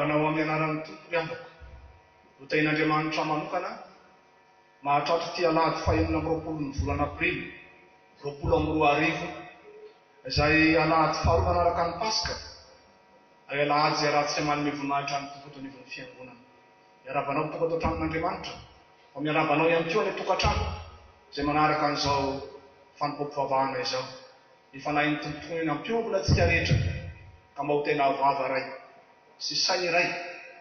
miarabanao amin'ny anaran'ny Tompo miambako. Ho tain'Andriamanitra manokana mahatratra ty Alahady 20 ny volana Aprily 2020 izay Alahady faharoa manaraka ny Paska. Ary Alahady izay ratsy manome voninahitra ny Tompo eto anivon'ny fiangonana. Miarabanao tonga ato an-tranon'Andriamanitra. Fa miarabanao ihany koa ny tokantrano izay manaraka an'izao Fanompoam-pivavahana izao. Ifanahin'ny Tompo ny ampiangonana antsika rehetra ka mba ho tena vava ray sy sainy ray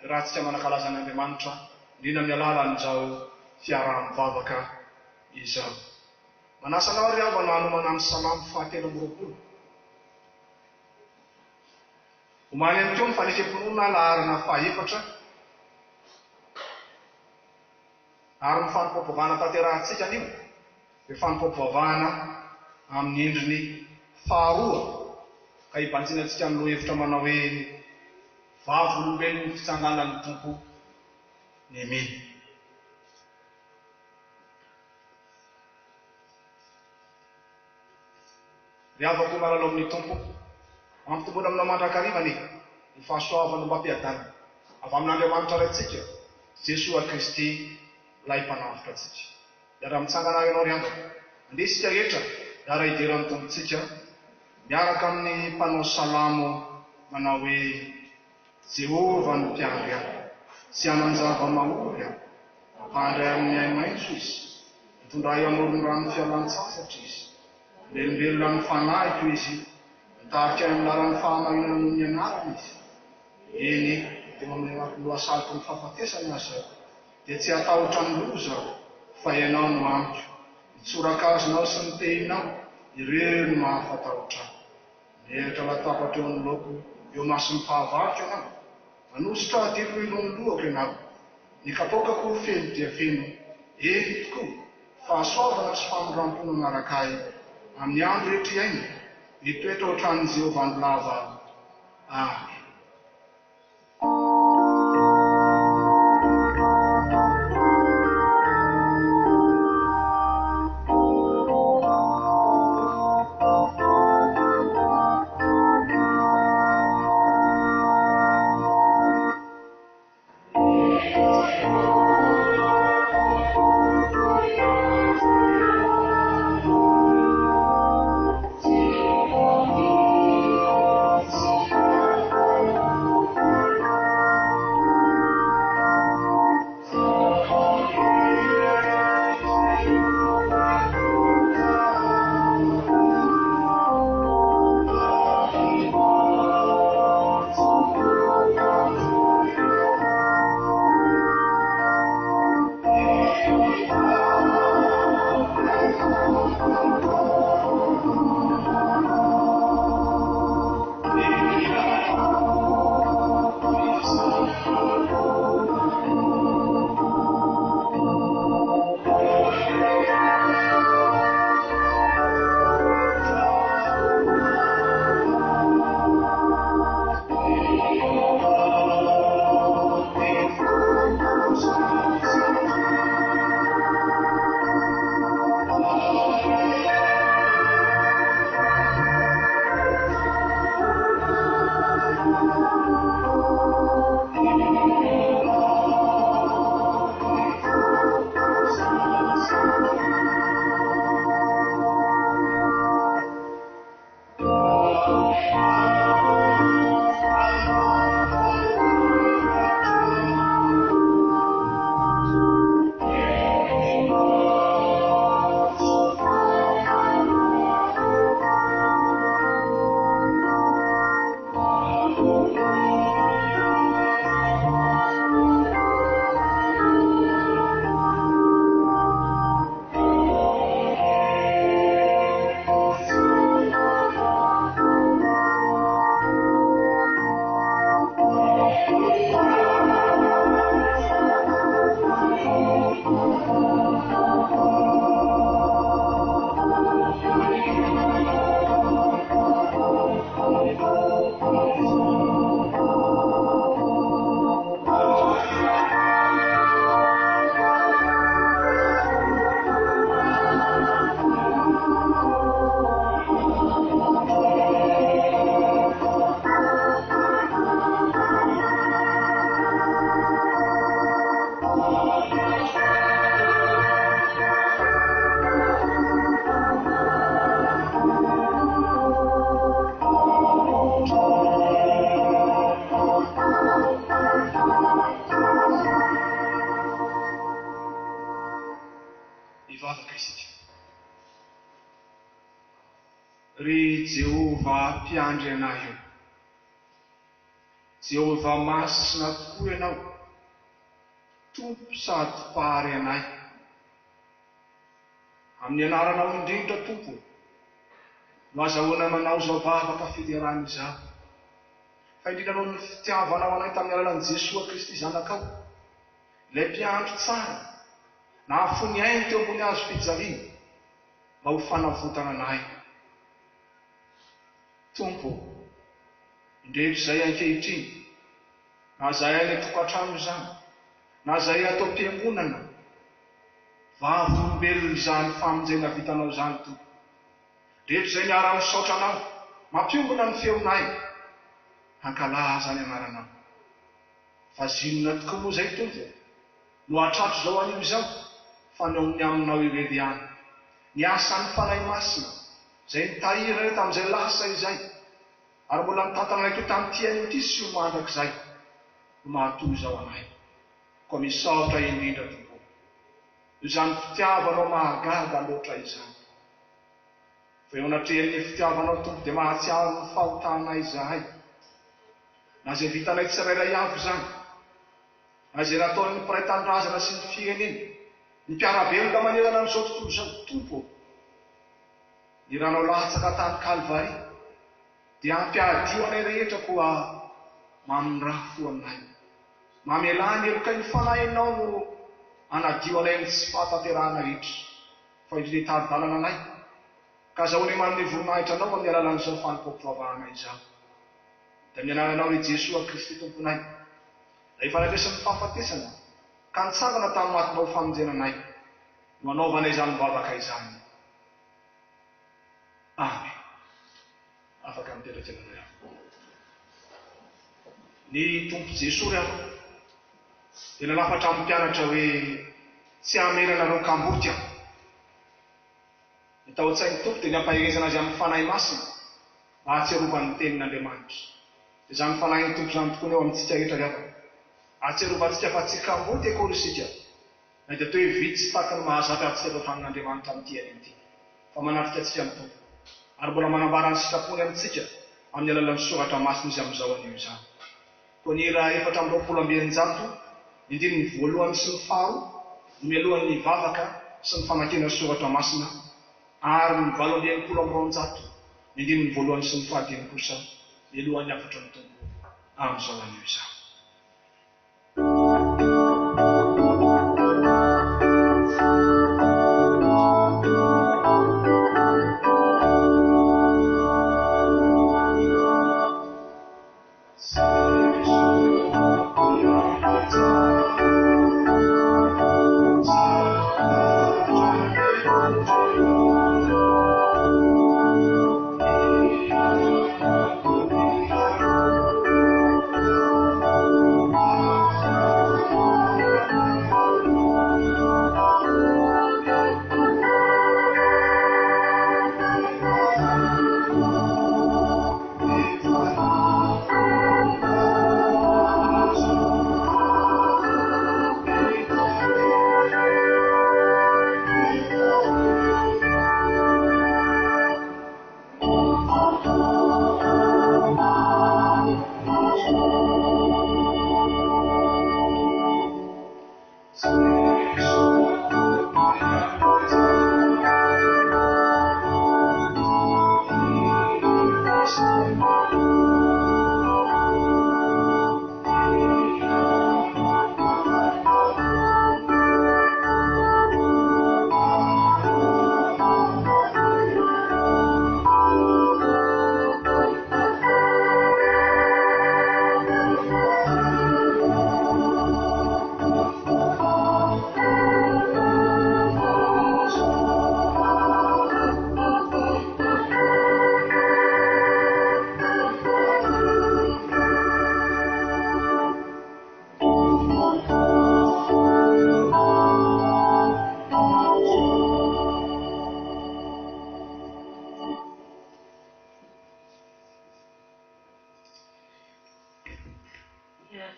ratsika manakalaza an'Andriamanitra indrindra amin'ny alalan'izao fiaraha-mivavaka izao. Manasa anao ry avana hanomana ny salamo 720. Omany ihany koa ny fanefem-ponona laharana 4 ary ny fanompoam-pivavahana tanterahantsika anio dia fanompoam-pivavahana amin'ny endriny faharoa ka hibanjinantsika amin'ny lohevitra manao hoe Vavolombelon'ny fitsanganan'ny Tompo ny mino. Ry havako miaralao amin'ny Tompo, mampitombona aminao mandrakarivany ny fahasoavana mba ampiadana avy amin'Andriamanitra raintsika Jesoa Kristy lay mpanavitra antsika. Iara mitsangana ianao ry havako, andesika rehetra iara hideran'ny Tompontsika miaraka amin'ny mpanao salamo manao hoe Jehova no mpiandry ahy, tsy hanan-java mahory aho, mpandray amin'ny ainy maitso izy, mitondra eo amoron'ny rano fialan-tsasatra izy, velonvelona ny fanahiko izy, mitarika amin'ny laran'ny fahamarinana noho ny anarany izy. Eny dia lohasaloko ny fahafatesany azy aho, dia tsy hatahotra ny loza aho, fa ianao no amiko, mitsorakazonao sy ny tehinao, ireo no mahafatahotra aho. Miheritra latapatra eo amin'ny loko eo mason'ny fahavarika anao, manositra adilo ilon'ny lohako ianao, ny kapokako feno dia feno, eny tokoa fahasoavana sy famoram-pona manaraka ahy amin'ny andro rehetra iaina, mitoetra ohatran'ny Jehovah andro lava. Amen. Mivavaka isika. Ry Jehovah mpiandry anay eo. Jehovah masina tokoa ianao. Tompo sady pary anay. Amin'ny anaranao indrindra Tompo, no azahoana manao zao vavaka fiterana izao. Fa indrindra noho ny fitiavanao anay tamin'ny alalan'i Jesosy Kristy zanakao, ilay mpiandry tsara, na afony ainy teo ambony hazo fijaliana, mba ho fanavotana anay. Tompo, indreto izay ankehitriny, na izay any tokantrano izany, na izay atao ampiangonana, Vavolombelon'ny izany famonjena vitanao izany Tompo. Rehetra izay miara-misaotra anao, mampiombona ny feonay, hankalaza ny anaranao. Fa zinona tokoa moa izay Tompo, no atratro izao anio izao, fa ny amin'ny aminao irery ihany. Ny asan'ny fanahy masina, izay nitahiry reto amin'izay lasa izay, ary mbola nitantananay to tamin'ny tiany ity sy ho mandrakizay, no mahatoy izao anay. Koa misaotra indrindra Tompo. Izany fitiavanao mahagaga loatra izany. Fa eo anatrehan'ny fitiavanao Tompo dia mahatsiaro ny fahotanay izahay. Na izay vitanay tsirairay avy izany, na izay nataon'ny mpiray tandrazana sy ny firenena, ny mpiara-belona manerana amin'izao tontolo izao, Tompo, ny ranao latsaka tany Kalvari, dia ampiadio anay rehetra koa maminrafo anay. Mamelany eloka ny fanahinao no anadio anay ny tsy fahatanterahana rehetra, fa indrindra hitady-dalana anay, ka azahoanay manome voninahitra anao amin'ny alalan'izao Fanompoam-pivavahana izao. Da amin'ny anaranao ry Jesosy Kristy Tomponay, rehefa naresan'ny fahafatesana, ka nitsangana tamin'ny matinao famonjena anay, no anaovana izany mivavaka izany. Amen. Afaka miteratranareo ihany. Ny Tompo Jesosy aho, dia nanafatra amin'ny mpianatra hoe tsy hameranareo kamboty aho. Ny tao an-tsain'ny Tompo dia niampahirezana azy amin'ny fanahy masina, mba hatsiarovan'ny tenin'Andriamanitra. Dia izany fanahin'ny Tompo izany tokoa eo amintsika rehetra rehetra. Hatsiarovantsika fa tsy kamboty akory isika, na dia toy vitsy sy taky ny mahazatra antsika tao tranin'Andriamanitra amin'ny tiany ity, fa manatrika antsika amin'ny Tompo. Ary mbola manambara ny sitrapony amintsika amin'ny alalan'ny soratra masina izy amin'izao anio izany. Koa ny hera 420 ny andininy voalohany sy ny faharoa, no mialohan'ny vavaka sy ny famakiana soratra masina, ary ny 720 ny andininy voalohany sy ny fahadimy kosa, mialohan'ny afatra ny Tompo amin'izao anio izany.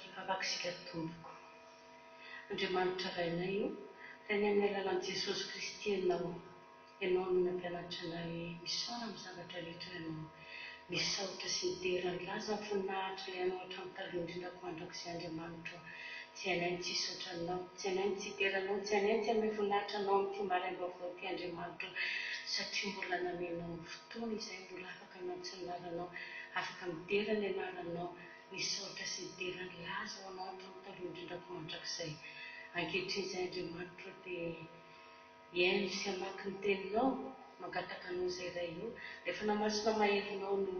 Kivavaksika tompoko. Andriamanitra rainay io, Tany amin'ny alalan'i Jesosy Kristy ianao no nampianatra anay misaona amin'ny zavatra rehetra ianao misaotra sy miderany laza voninahitra ilay anao hatramin'ny taloha indrindra andrak'izay Andriamanitra tsy hainay tsy hisaotra anao, tsy hainay tsy hideranao, tsy hainay tsy hanome voninahitra anao amin'ity maraim-baovao ity Andriamanitra satria mbola namenao fotoana izay mbola afaka mantsinaranao, afaka miderany anaranao, misaotra sy miderany laza ho anao hatramin'ny taloha indrindra andrak'izay. Ankehitriny izay Andriamanitra dia hiaino sy hamaky ny teninao, mangataka anao izay iray io, rehefa namasina maherinao no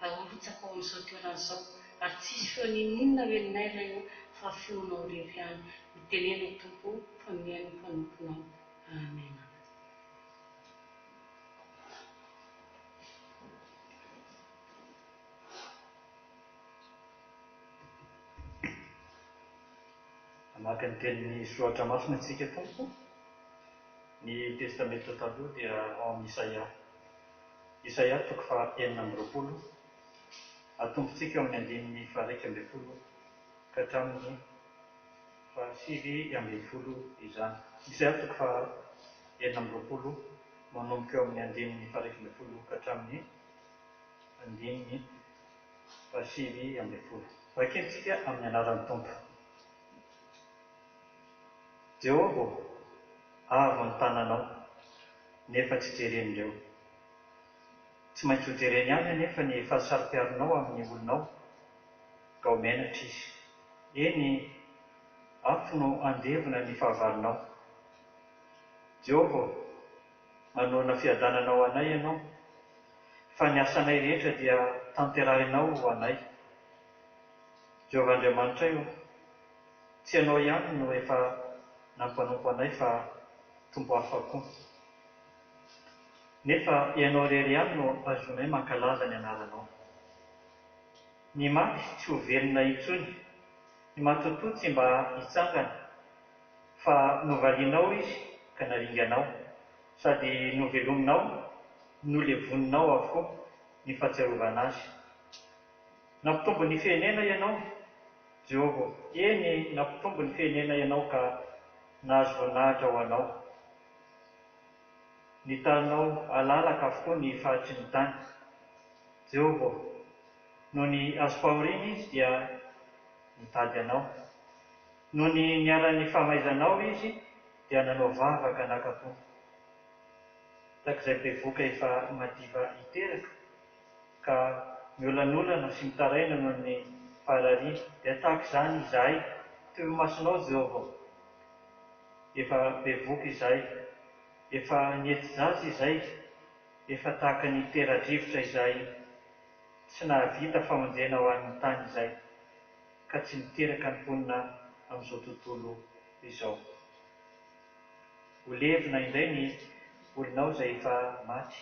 ahorotsaka ao amin'izao toeran'izao, ary tsisy feo ninona hoeninay iray io fa feonao rery ihany, mitenena Tompo fa miaino ny mpanomponao. Amen. Maka ny tenin'ny soratra masina antsika Tompo. Ny testamento taloha dia ao amin'ny Isaia toko fa 4:20, atompontsika ao amin'ny 1:20 ka hatramin'ny 7:20 izany. Isaia toko fa 4:20 manomboka eo amin'ny 1:20 ka hatramin'ny 7:20. Vakintsika amin'ny anaran'ny Tompo. Jehova, avo ny tananao, nefa tsy jeren'ireo. Tsy maintsy ho jereny ihany anefa ny fahasarim-piarinao amin'ny olonao, ka ho menatra izy. Eny, afo no andevona ny fahavalonao. Jehova, manoana fiadananao anay ianao, fa ny asanay rehetra dia tanterahinao ho anay. Jehova Andriamanitra io, tsy ianao ihany no efa nampanompo anay fa tompo hafa koa. Nefa ianao rery ihany no azonay mankalaza ny anaranao. Ny maty tsy ho velona intsony, ny matotoa tsy mba hitsangana, fa novalianao izy ka naringanao, sady novelominao, nolevoninao avokoa ny fahatsiarovana azy. Nampitombo ny fiainena ianao, Jehova, eny nampitombo ny fiainena ianao ka nahazo voninahitra ho anao. Nitanao alalaka avokoa ny fahatry ny tany. Jehova, noho ny azo fahoriana izy dia nitady anao. Noho ny niara-ny fahamaizanao izy dia nanao vavaka nakapo. Takizay bevoka efa madiva hiteraka ka miolanolana sy mitaraina noho ny faharariana, dia tahaka izany izahay toy masonao Jehova. Efa bevoka izahay, efa niety-jaza izahay, efa tahaka ny tera-drivotra izahay tsy nahavita famonjena ho an'ny tany izahay, ka tsy niteraka ny mponina amin'izao tontolo izao. Ho levina indray ny olonao izay efa maty,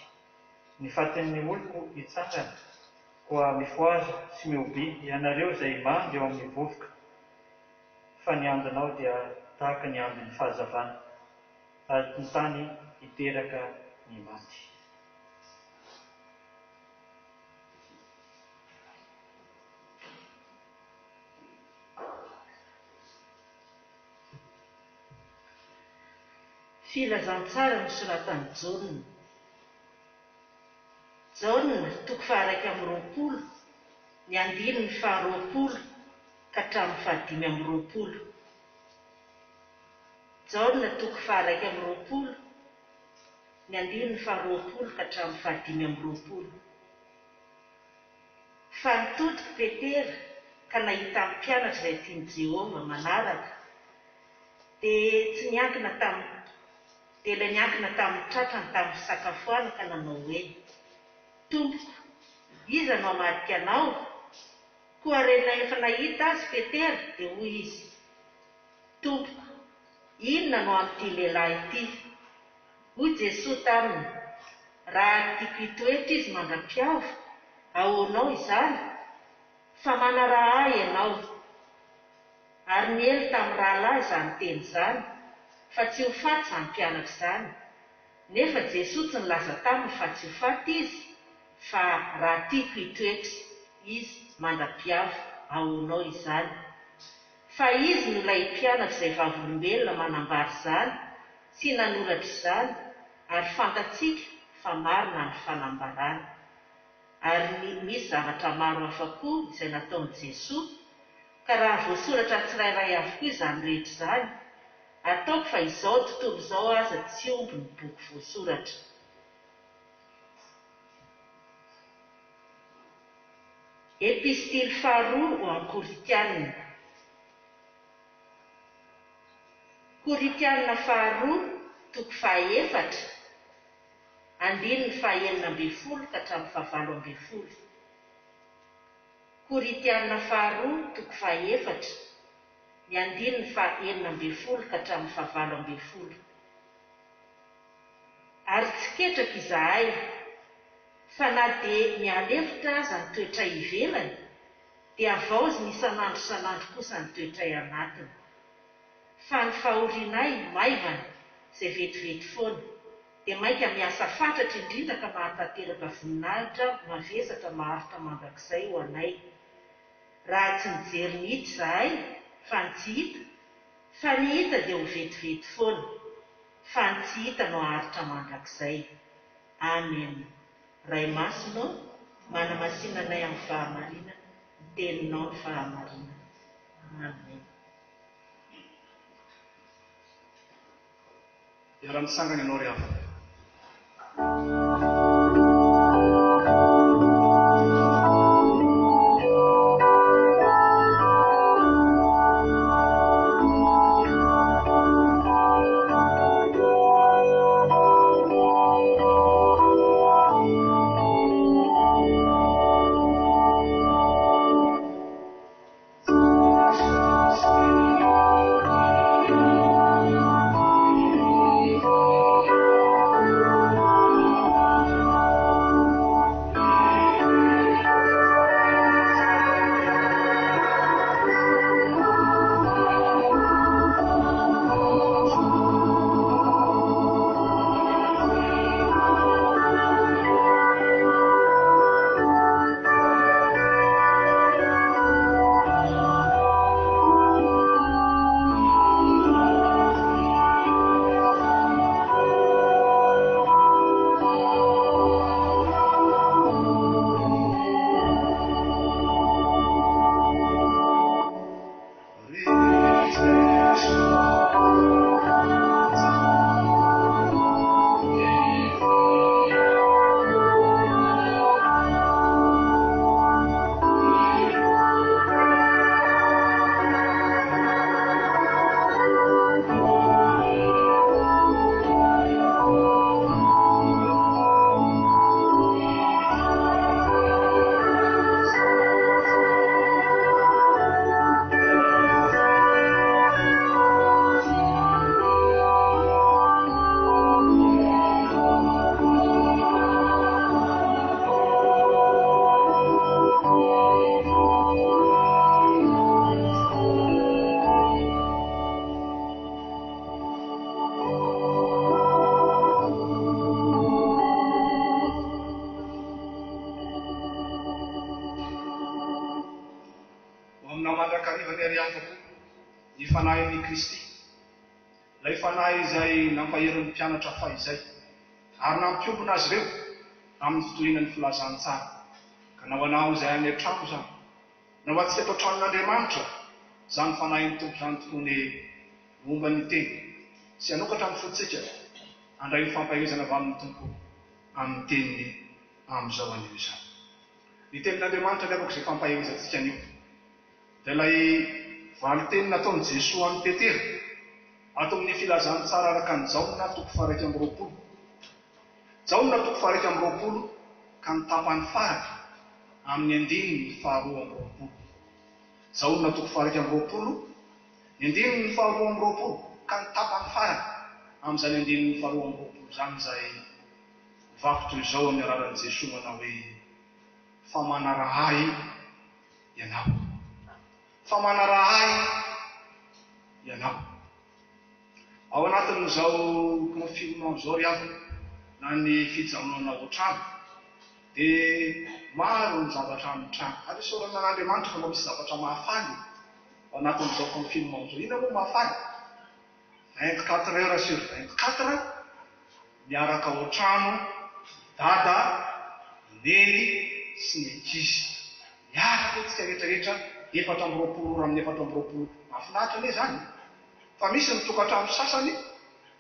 ny fatin'ny oloko hitsangana, koa mifoaza sy mioby ianareo izay mandry eo amin'ny vovoka, fa ny andinao dia tahaka ny andin'ny fahazavana, ary ny tany hiteraka ny maty. Filazantsara nosoratan'i Jaona. Jaona toko fa 2:20, ny 20 ka hatramin'ny 5:20. Jaona toko fa 2:20, ny 20 ka hatramin'ny 5:20. Fa nitodika Petera ka nahita amin'ny mpianatra izay tiany Jehova manaraka, dia ilay niankina tamin'ny tratrany tamin'ny fisakafoana ka nanao hoe: Tompoko, iza no hamadika anao? Koa renina efa nahita azy Petera dia hoy izy: Tompoko, inona no amin'ity lehilahy ity? Hoy Jesosy taminy: raha tiako hitoetra izy mandra-piavo, ahoanao izany? Fa manaraha ahy ianao. Ary niely tamin'ny rahalahy izany teny izany, fa tsy ho faty izany mpianatra izany. Nefa Jesosy tsy nilaza taminy fa tsy ho faty izy, fa raha tiako hitoetra izy mandra-piavo, ahoanao izany? Fa izy no ilay mpianatra izay Vavolombelona manambary izany, sy nanoratra izany ary fantatsika fa marina ny fanambarana. Ary misy zavatra maro hafa koa izay nataon'i Jesosy, ka raha voasoratra tsirairay avokoa izany rehetra izany, ataoko fa izao tontolo izao aza tsy omby ny boky voasoratra. Epistily faharoa ho an'ny Koritianina. Koritianina faharoa, toko fahaefatra, andininy fahaenina ambin'ny folo ka hatramin'ny fahavalo ambin'ny folo. Koritianina faharoa, toko fahaefatra, ny andininy fahaenina ambin'ny folo ka hatramin'ny fahavalo ambin'ny folo. Ary tsy ketraka izahay, fa na dia mialefitra aza ny toetra ivelany, dia avaozy ny isan'andro kosa ny toetra anatiny. Fa ny fahorianay maivana izay vetivety foana, dia mainka miasa fatratra indrindra ka mahatanteraka voninahitra mavesatra maharitra mandrakizay ho anay. Raha tsy mijery mihitsy izahay, fa ny tsy hita, fa ny hita dia ho vetivety foana, fa ny tsy hita no haharitra mandrakizay. Amen. Ray masonao, manamasinanay amin'ny fahamarina, teninao ny fahamarina. Amen. Iara-misangana ianao ry havana. Ny fanahin'ny Kristy, ilay fanahy izay nampaherin'ny mpianatra fahizay ary nampiombona azy ireo amin'ny fitohinan'ny filazantsara. Ka na ho anao izay any an-trano izany, na ho antsika atao tranon'Andriamanitra, izany fanahin'ny Tompo izany tokoa ny momba ny teny sy hanokatra ny fontsika handray ny fampahezana avy amin'ny Tompo amin'ny teniny amin'izao anio izany. Ny tenin'Andriamanitra liavako izay fampahezantsika anio dia ilay valy teny nataon'i Jesosy amin'ny Petera ato amin'ny filazantsara araka ny Jaona toko faha 2. Jaona toko faha 2 ka ny tapany farany amin'ny andininy faharoa amby 20. Jaona toko faha 2, ny andininy faharoa amby 20 ka ny tapany farany amin'izany andininy faharoa amby 20 izany izay vakotra izao amin'ny alalan'i Jesosy manao hoe fa manarahay ianao. Fa manarahay ianao. Ao anatin'izao confinement izao ry havana na ny fijanonana ao an-trano dia maro ny zavatra amin'ny trano. Ary isaorana an'Andriamanitra fa mba misy zavatra mahafaly ao anatin'izao confinement izao. Inona moa mahafaly? 24 heures sur 24 miaraka ao trano dada neny sy ny ankizy miaraka tsika rehetrarehetra 420 amin'ny 420 mahafinaritra ane zany fa misy ny tokantrano sasany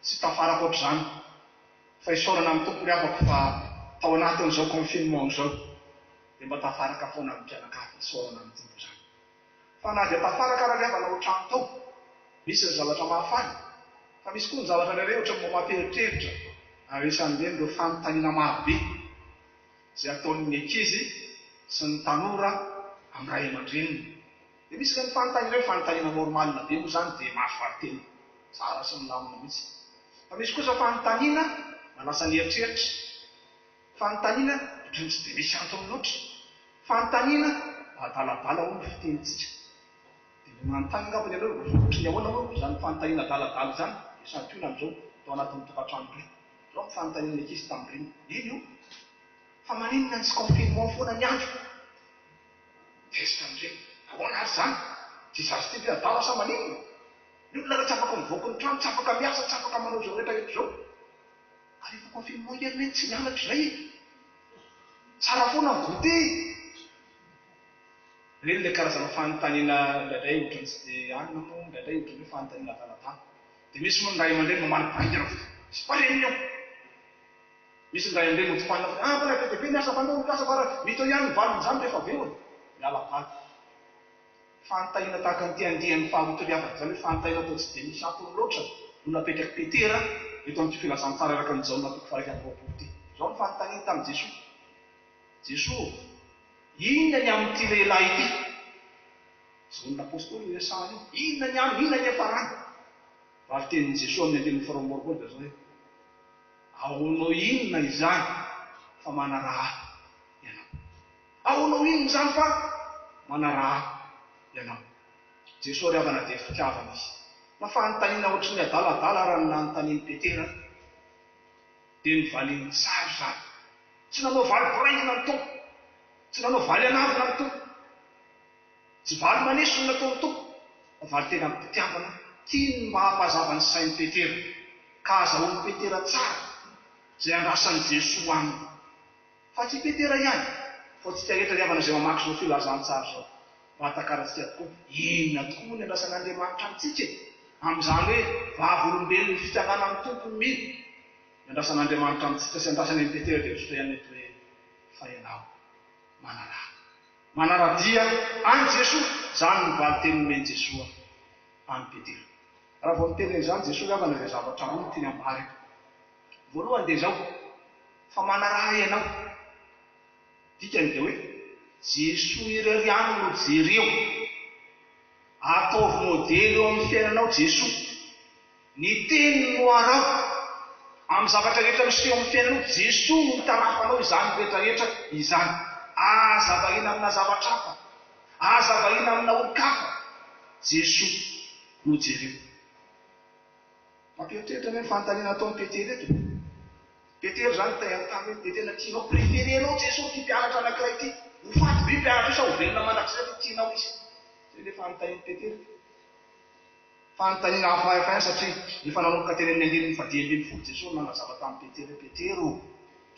sy tafaraka ohatr'izany fa isaorana amin'ny tompony afaka fa tao anatin'izao confinement zao dia mba tafaraka foana amin'ny mpianakavy isaorana amin'ny tompo zany fa na dia tafaraka raha rehefa nao trano tao misy ny zavatra mahafaly fa misy koa ny zavatra lehibe ohatra mba mampieritreritra isan'ireny ireo fanontaniana marobe izay ataon'ny ankizy sy ny tanora amin'ny ray aman-dreniny. Dia misy ka ny fanontaniana hoe fanontaniana normalina be moa zany dia mahasoaritena tsara sy milamina mihitsy. Fa misy kosa fanontaniana manasa ny eritreritra, fanontaniana ohatrany tsy dia misy antony loatra, fanontaniana adalabala ho ny fitenitsika. Dia manontany angambany ianao ohatry ny ahoana moa zany fanontaniana adaladala zany dia santiona amin'izao tao anatin'ny tokantrano be. Zao ny fanontaniana ny ankizy tamin'ireny. Iny io fa maninona ny tsy confinement foana ny andro testa amin'ireny ahoana ary zany tsy zazy ty mpiadala sa maninona ny olona raha tsy afaka mivoaka ny trano, tsy afaka miasa, tsy afaka manao zao rehetrarehetra zao ary efa confinement ierineny tsy mianatra zay tsara foana ny goûté reny le karazana fanontaniana indraindray ohatrany tsy dia anina moa indraindray ohatrany hoe fanontaniana adaladala dia misy moa ny ray aman-dreny mamalibaingana fa sy pareniny ao misy ny ray aman-dreny motifanina fa mbola be dia be miasa fanao mikasa fa raha mito ihany ny valiny zany rehefa aveony mialapaly fanontaniana tahaka ny tiandihan'ny faharoa zany hoe fanontaniana atao tsy dia misy antony loatra no napetraky petera eto amin'ity filazantsara araka ny jaona toko faharoapolo ty zao ny fanontaniana tamin'i Jesosy. Jesosy inona ny amin'ity lehilahy ity zon'ny apôstôly resahany inona ny aminy inona ny afarany vary tenin'i Jesosy amin'ny andininy faharoa dia zao hoe ahoanao inona izany fa manaraha ianao, ahoanao inona izany fa manaraha ianao. Jesosy ry havana dia fitiavana izy na fanontaniana ohatry ny adaladala raha nanontanian'i Petera dia nyvaliany tsara zany tsy nanao valy boraingina ny tompo, tsy nanao valy anavina ny tompo, tsy valy maneso ny nataon'ny tompo fa valy tena mpitiavana tiany mba hampazava ny sain'i Petera ka azahoan'i Petera tsara izay andrasan'i Jesosy aminy. Fa tsy Petera ihany fa tsika rehetra ry havana izay mamaky zao filazantsara zao mahatakaratsika tokoa inona tokoa ny andrasan'Andriamanitra amintsika amin'izany hoe Vavolombelon'ny fitsanganan'ny Tompo ny mino ny andrasan'Andriamanitra amintsika sy andrasany an'i Petera dia ohatry ihany hoe fa ianao manaradia any Jesosy zany ny valy teny nomeny Jesosy any Petera. Raha vao niteny zany Jesosy ry havana izay zavatra roa no teny ambary voalohany dia zao fa manaraha ianao dikany dia hoe Jesosy ireriany no jereo ataovy modely eo amin'ny fiainanao Jesosy ny teny no arao amin'ny zavatra rehetra misy eo amin'ny fiainanao Jesosy no mitarafanao izany rehetrarehetra izany aza vahina amina zavatra hafa aza vahina amina olon-kafa Jesosy no jereo. Mampieritreritra hoe fanontaniana ataon'i Petera eto Petera zany tany dia tena tianao préférenao Jesosy ty mpianatra anankiray ity ho faty be mpianatra io sa ho velona mandrakizay ty tianao izy zay le fanontanian'i Petera. Fanontaniana hafahafa satria efa nanomboka teny amin'ny andininy fa 10 Jesosy nanazava tamin'i Petera Petera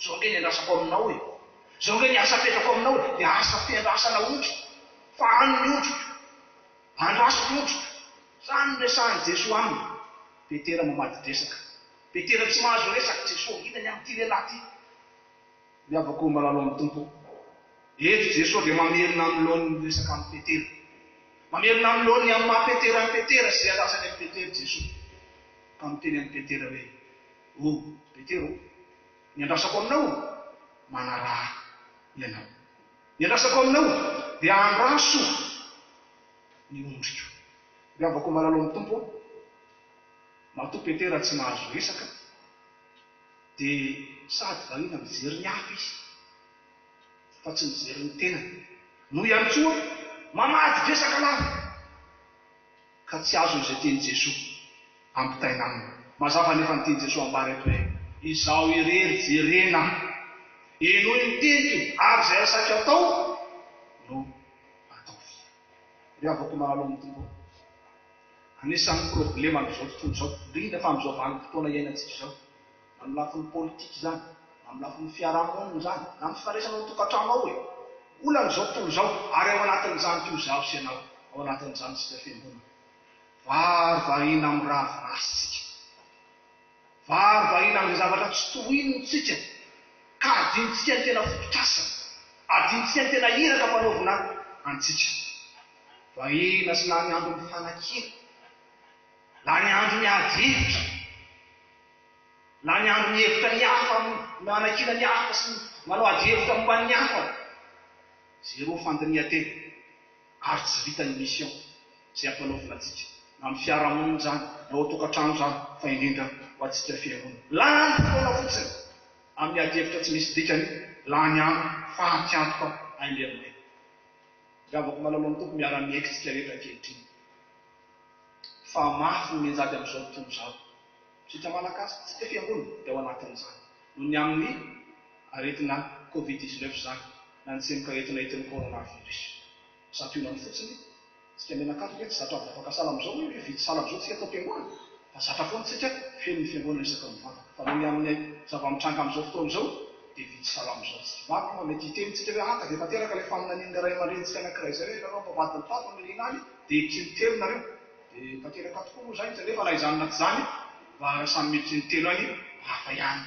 zao nge ny andrasako aminao e zao nge ny asa petrako aminao e dia asa fiandrasana ondro fa an'ny ondro andrasoko ondro zany resahan'i Jesosy aminy. Petera mamadidresaka Petera tsy mahazo resaka Jesosy inany amin'ity lehilahy ty miavako malalo amin'ny tompo eto Jesosy dia mamerina amin'ny lohany resaka amin'ny Petera mamerina amin'ny lohany amin'ny maha-Petera amin'ny Petera sy andrasany amin'ny Petera Jesosy ka miteny amin'ny Petera hoe Petera ny andrasako aminao manaraha ianao, ny andrasako aminao dia andraso ny ondriko. Miavako malalo amin'ny tompo matoa Petera tsy mahazo resaka dia sady vahina mijery ny hafa izy fa tsy mijery ny tenany no ihany koa mamady resaka lava ka tsy azo n'izay teny Jesosy ampitaina aminy. Mazava nefa ny teny Jesosy ambary eto hoe izao irery jerena enoy ny teniko ary izay asaka atao no ataovy. Ry havako malalo amin'ny tompo Anisan'ny problema amin'izao tontolo izao, indrindra fa amin'izao vanim-potoana iainantsika izao, na amin'ny lafin'ny politika izany, na amin'ny lafin'ny fiarahamonina izany, na amin'ny fifandraisana ao tokantrano ao hoe. Olan'izao tontolo izao, ary ao anatin'izany toy izaho sy ianao, ao anatin'izany sika fiangonana. Varivahina amin'ny raha rasitsika. Varivahina amin'ny zavatra tsy tohinontsika, ka adintsika ny tena fototrasana, adintsika ny tena iraka fanaovina antsika. Vahina sy la ny andro mifanakina, la ny andro miadihevitra, la ny andro mihevitra ny hafa, manakina ny hafa sy manao adihevitra momba ny hafa. Zero fandinihan-tena, ary tsy vita ny mission izay ampanaovina antsika. Na amin'ny fiarahamonina izany, na ao tokantrano izany, fa indrindra ho antsika fiangonana. Lany fotoana fotsiny amin'ny adihevitra tsy misy dikany, lany andro fahampiantoka ain'Olombe. Gavako malalao ny tompo miara-mieky tsika rehetra ankehitriny. Fa mafy ny menjady amin'izao tontolo izao. Tsika malagasy, tsika fiangonana dia ao anatin'izany. Noho ny amin'ny aretina Covid-19 izany, na ny tsemok'aretina hitin'ny coronavirus. Santionany fotsiny, tsika menakatolika zatra afaka sala amin'izao hoe vidy sala amin'izao tsika atao fiangonana. Fa zatra foana tsika feno ny fiangonana isaka mivantana. Fa noho ny amin'ny zava-mitranga amin'izao fotoana izao, dia vidy sala amin'izao tsika. Maro mety hitenitsika hoe ahaka dia tanteraka ilay faminaniana ray aman-drenitsika anankiray izay hoe nareo mpavadiny tato amin'ny rinany dia telo nareo. Dia tanteraka tokoa moa izany nefa na izany na tsy izany, fa samy mety telo any hafa ihany.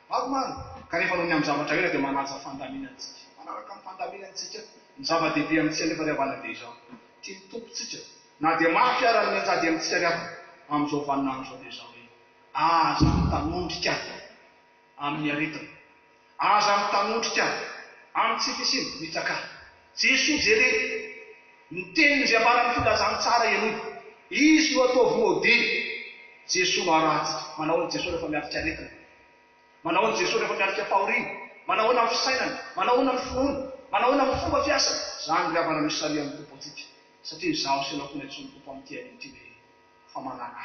Maromaro. Kanefa noho ny amin'ny zavatra ela dia manaja fandaminantsika. Manaraka amin'ny fandaminantsika ny zava-dehibe amintsika nefa ry havana dia izao. Tia ny tompontsika. Na dia mafy ara ny menjady amintsika ry havana amin'izao vaninandro izao dia izao hoe aza mitanondrika amin'ny aretina. Aza mitanondrika amin'ny tsy fisiny mitsaka. Jesosy jereny ny teniny izay ambarany filazany tsara ianao. Izy no ataovy modely. Jesosy no aratsika. Manao ny Jesosy rehefa miarika aretina. Manao ny Jesosy rehefa miarika faoriana. Manao ny fisainana. Manao ny finoana. Manao ny fomba fiasana. Zany ry havana misy saria amin'ny tompo antsika. Satria izaho sy ianao konetso ny tompo amin'ity an'ity hoe fa manana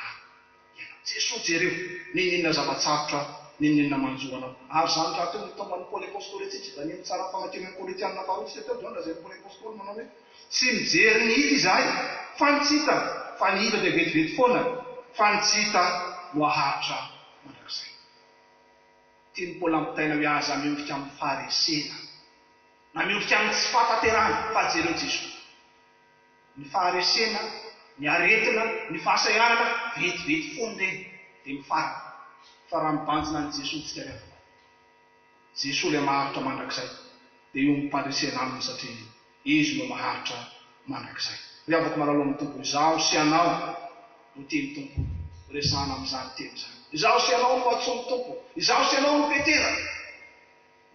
Jesosy jereo ninona zavatsarotra, ninona manjoanao. Ary zany raha teo ny tomban'ny Paoly apôstôly antsika. Da ny tsara famakiana Korinthiana faharoa teo zany zay Paoly apôstôly manao hoe tsy mijery ny hita izahay fa ny tsy hita, fa ny hita dia vetivety foana, fa ny tsy hita no aharitra mandrakizay. Tiany Paoly ampitaina hoe aza miondrika amin'ny faharesena, na miondrika amin'ny tsy fahatanterahana, fa jereo Jesosy. Ny faharesena, ny aretina, ny fahasahiranana vetivety foana ireny dia mifarana. Fa raha mibanjina ny Jesosy tsika rehefa. Jesosy ilay maharitra mandrakizay. Dia io mipandresena aminy satria izy no maharitra mandrakizay. Ry havako malalao amin'ny tompo, izaho sy ianao no tiany tompo resahana amin'izany teny izany. Izaho sy ianao no atsoan'ny tompo. Izaho sy ianao no petera.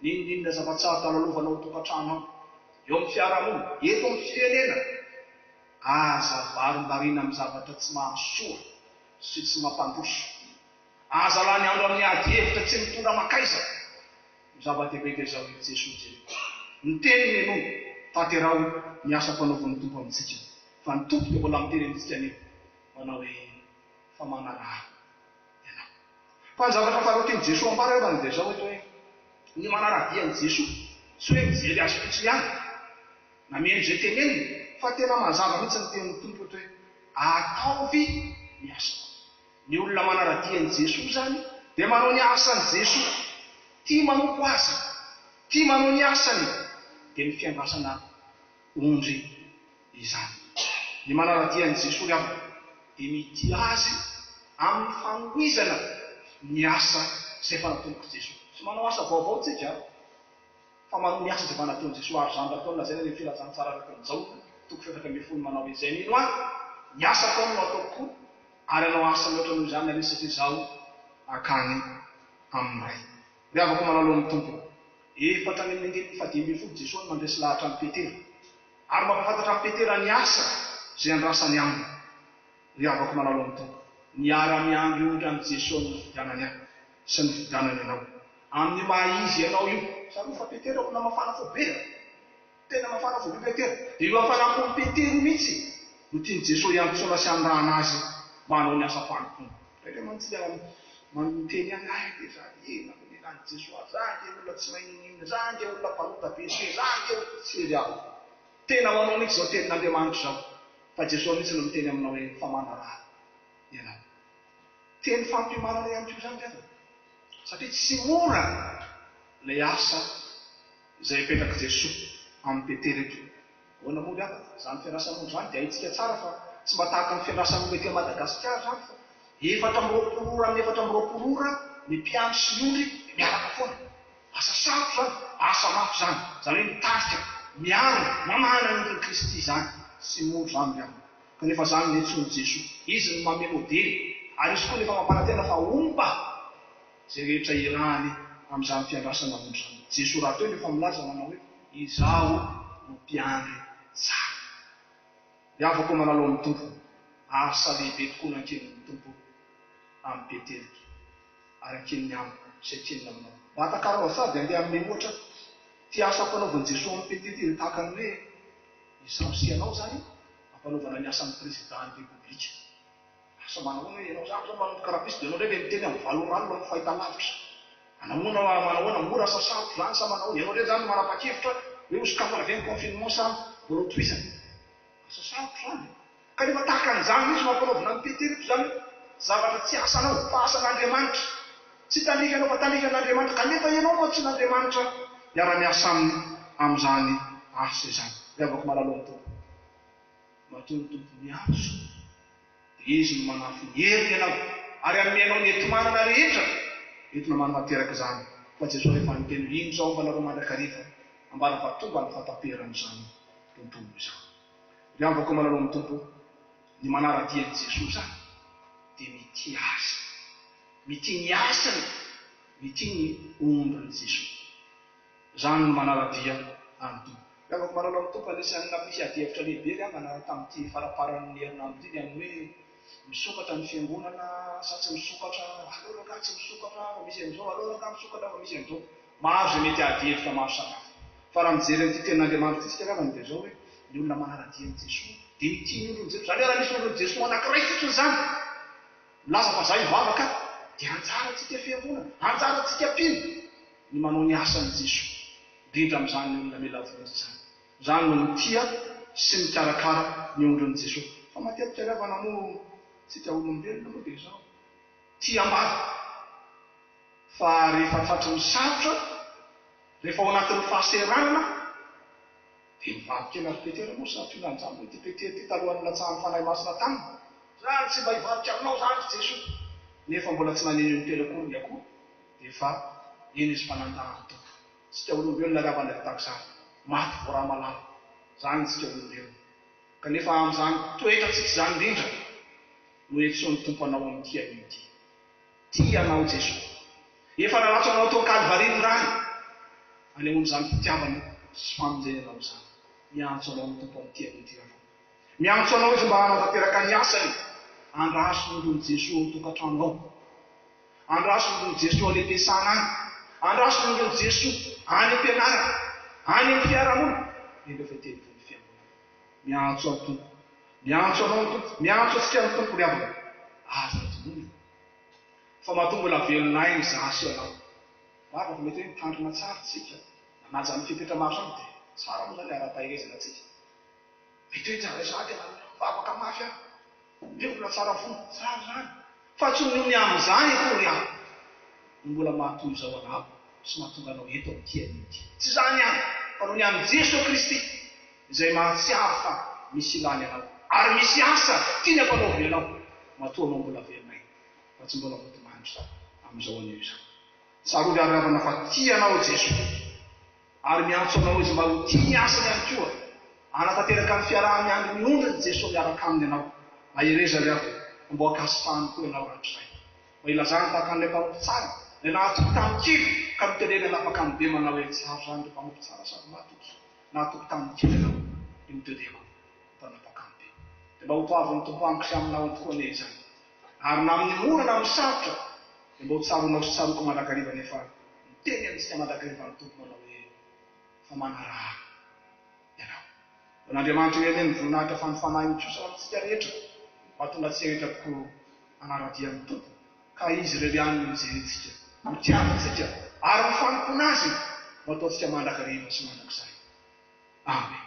Ninona zavatsarotra lalovanao tokantrano ao, eo amin'ny fiarahamonina, eto amin'ny firenena. Aza varimbarina amin'ny zavatra tsy mahasoa sy tsy mampandroso. Aza la ny andro amin'ny adihevitra tsy mitondra makaiza. Ny zava-dehibe dia izao hoe Jesosy jereo. Ny teniny ianao tanterao ny asa mpanaovan'ny tompo amintsika. Fa ny tompo dia mbola miteny amintsika anio manao hoe fa manarahana ianao. Fa ny zavatra faharoa tiany Jesosy ambara evana dia izao hoe ny manaradian'i Jesosy tsy hoe mijery azy fotsiny ihany na mihaino izay teneniny, fa tena mazava mihitsy ny tenin'ny tompo hoe ataovy ny asa. Ny olona manaradian'i Jesosy zany dia manao ny asan'i Jesosy, tia manompo azy, tia manao ny asany, dia ny fiandrasana ondry izany. Ny manaradian'i Jesosy rehefa dia mitia azy amin'ny fanohizana ny asa izay efa nataon'i Jesosy. Tsy manao asa vaovao tsika, fa manao ny asa izay efa nataon'i Jesosy. Ary zany nataona zay ny filazantsara araka an'izao toko 7 manao hoe izay mino ahy, ny asa ataony no ataoko koa, ary anao asa mihoatra noho izany anisy satria izaho akany amin'ny ray. Ry havako malalao amin'ny tompo, efatra ny andiny 5 Jesosy mandresy lahatra amin'ny Petera, ary mampafantatra amin'ny Petera ny asa izay andrasany aminy. Ry havako malalao amin'ny tompo, niara-miandry ondrany Jesosy ny fidianany ahy sy ny fidianany ianao. Amin'ny maha-izy ianao io, saroa fa Petera na mafana fobe, tena mafana fobe Petera. Dia io hafanampony Petera mihitsy no tiany Jesosy iantsoana sy andrahana azy mba hanao ny asa fanompoana. Rehefa mantsika manteny any dia zany nan'ny Jesosy zange olona tsy maninina, zange olona mpanota be sy zange tsy hery tena ho anao mihitsy izao tenin'Andriamanitra izao. Fa Jesosy mihitsy no miteny aminao hoe fa manarahana. ianao. Teny fampimarana ihany koa zany rehefa. Satria tsy mora ilay asa izay petraka Jesosy amin'ny Petera eto. Ahoana moa rehefa, izany fiandrasan'ondry zany dia haitsika tsara fa tsy matahaka ny fiandrasan'ondry etỳ Madagasikara zany fa 4 ora amin'ny 4 ora ny mpiandry sy ny ondry miaraka foana. Asa sarotra zany, asa mafy zany. Zany hoe mitarika, miaro, mamana ny Kristy zany. Sy mora zany rehefa. Kanefa zany ny antsoin'i Jesosy. Izy ny manome modely. Ary izy koa nefa mampanantena fa omba izay rehetra irany amin'izany fiandrasana ondry zany. Jesosy raha teo nefa milaza manao hoe izaho no mpiandry tsara. Miavaka manalo amin'ny Tompo. Asa lehibe tokoa nankenin'ny Tompo amin'ny Petera. Ary ankeniny amiko sy ankeniny aminao. Vatakarao sady andeha amin'ny ohatra ty asa fanaovan'i Jesosy amin'ny Petera tahaka ny hoe izaho sy ianao zany ampanaovana ny asan'ny président république. Asa manao hoe ianao zany zao manomboka rapisy dia ianao ndray miteny amin'ny valorano amin'ny fahitalavitra. Manahoana mora asa sarotra zany sa manao ianao ndray zany manapa-kevitra hoe hosokamana avy ny confinement sa mbola toizana. Asa sarotra zany. Kanefa tahaka an'izany izy mampanaovana ny Petera zany zavatra tsy asanao fa asan'Andriamanitra. Tsy tanikanao fa tanikan'Andriamanitra. Kanefa ianao fa tsy n'Andriamanitra miara-miasa aminy amin'izany asa izany. Miavaka malalo amin'ny Tompo. Matoa ny Tompo miantso. Dia izy no manafy ny hery ianao. Ary amin'ny ianao ny enti-manana rehetra. Entina manatanteraka izany. Fa Jesosy rehefa niteny ino zao mpanareo mandrakariva ambara fahatonga ny fataperan'izany tontolo izany. Miavaka malalo amin'ny Tompo. Ny manaradian'i Jesosy zany dia mity asa. Mity ny asany. Mity ny ondrin'i Jesosy. Zany no manaradia amin'ny Tompo. Miavaka malalo amin'ny Tompo anisan'ny nampisy ady-hevitra lehibe rehefa tamin'ity faraparan'ny herinandro ity amin'ny hoe misokatra ny fiangonana sa tsy misokatra, aleo raka tsy misokatra fa misy an'izao, aleo raka misokatra fa misy an'izao. Maro izay mety ady-hevitra maro samihafa. Fa raha mijery an'ity tenin'Andriamanitra ity tsika revany dia zao hoe ny olona manaradian'i Jesosy dia mity ny ondrin'i Jesosy. Zany raha misy ondrin'i Jesosy anankiray fotsiny zany. Milaza fa zay mivavaka dia anjarantsika fiangonana, anjarantsika mpino ny manao ny asan'i Jesosy. Indrindra amin'izany ny olona mila vonjy zany. Zany no mitia sy mikarakara ny ondrin'i Jesosy. Fa matetika revana moa tsika olombelona moa dia zao tia ambara. Fa rehefa tratry ny sarotra, rehefa ao anatin'ny fahaseranana dia mivavika ry Petera moa sa finanjany hoe ty Petera ty talohan'ny latsahan'ny fanahy masina taminy. Zany tsy mba hivavika aminao zany Jesosy. Nefa mbola tsy nanino ny telakory ny akoho. Dia fa eny izy fanantarany Tompo. Tsika olombelona ravana tahaka izany. Maty voaraha malala. Zany tsika olombelona. Kanefa amin'izany toetratsika izany indrindra no etsoan'ny Tompo anao amin'ity an'ity. Tia anao Jesosy. Efa nalatso anao tao Kalvariny rany. Anehoany izany fitiavana sy famonjena anao izany. Miantso anao amin'ny Tompo amin'ity an'ity avao. Miantso anao izy mba hanao tanteraka ny asany. Andraso ny ondrin'i Jesosy ao tokantrano ao. Andraso ny ondrin'i Jesosy ao am-piasana any. Andraso ny ondrin'i Jesosy any am-pianarana, any amin'ny fiarahamonina. Eny efa teny ny fiangonana. Miantso amin'ny Tompo. Miantso anao ny Tompo. Miantso antsika amin'ny Tompo riavana. Aza tomonina. Fa mahatonga la velonay ny zasy anao. Maro fa mety hoe mitandrina tsara tsika. Nanaja ny fipetra maro zany dia tsara moa zany ara-tahirezana tsika. Mety hoe tsara tena mivavaka mafy aho. Dia mbola tsara fomba, tsara zany. Fa tsy nohony amin'izany akory aho no mbola mahatoy izao anao sy mahatonga anao eto amin'ity an'ity. Tsy zany ihany, fa nohony amin'ny Jesosy Kristy izay mahatsiaro fa misy ilany anao. Ary misy asa tiany ampanaovy anao. Matoa anao mbola velonay. Fa tsy mbola voatomandry amin'izao anio izany. Tsarory aravana fa tia anao Jesosy. Ary miantso anao izy mba ho tia ny asany ihany koa. Anatanteraka ny fiarahany any ny ondrin'i Jesosy miaraka aminy anao. Ahereza ry avy, mbo akasitahany koa ianao rahatray. Mba ilazany tahaka an'ilay mpanompo tsara, ilay nahatoky tamin'ny kely, ka mitenena anapaka amin'ny be manao hoe tsara zany ilay mpanompo tsara sady mahatoky. Nahatoky tamin'ny kely ianao, dia mitedeko mpanapaka amin'ny be. Dia mba ho toavin'ny Tompo amiko sy aminao tokoa ane izany. Ary na amin'ny mora na amin'ny sarotra, dia mba ho tsaronao sy tsaroko mandrakariva nefa miteny amintsika mandrakariva ny Tompo manao hoe fa manaraha ianao. N'Andriamanitra eny ny voninahitra fanofanahy mitsosa amintsika rehetra. Mahatonga tsika rehetra tokoa anaradian'ny Tompo. Ka izy reo ihany no mijerentsika, mitiavantsika, ary mifanompona azy, mataontsika mandrakariva sy mandrakizay. Amen.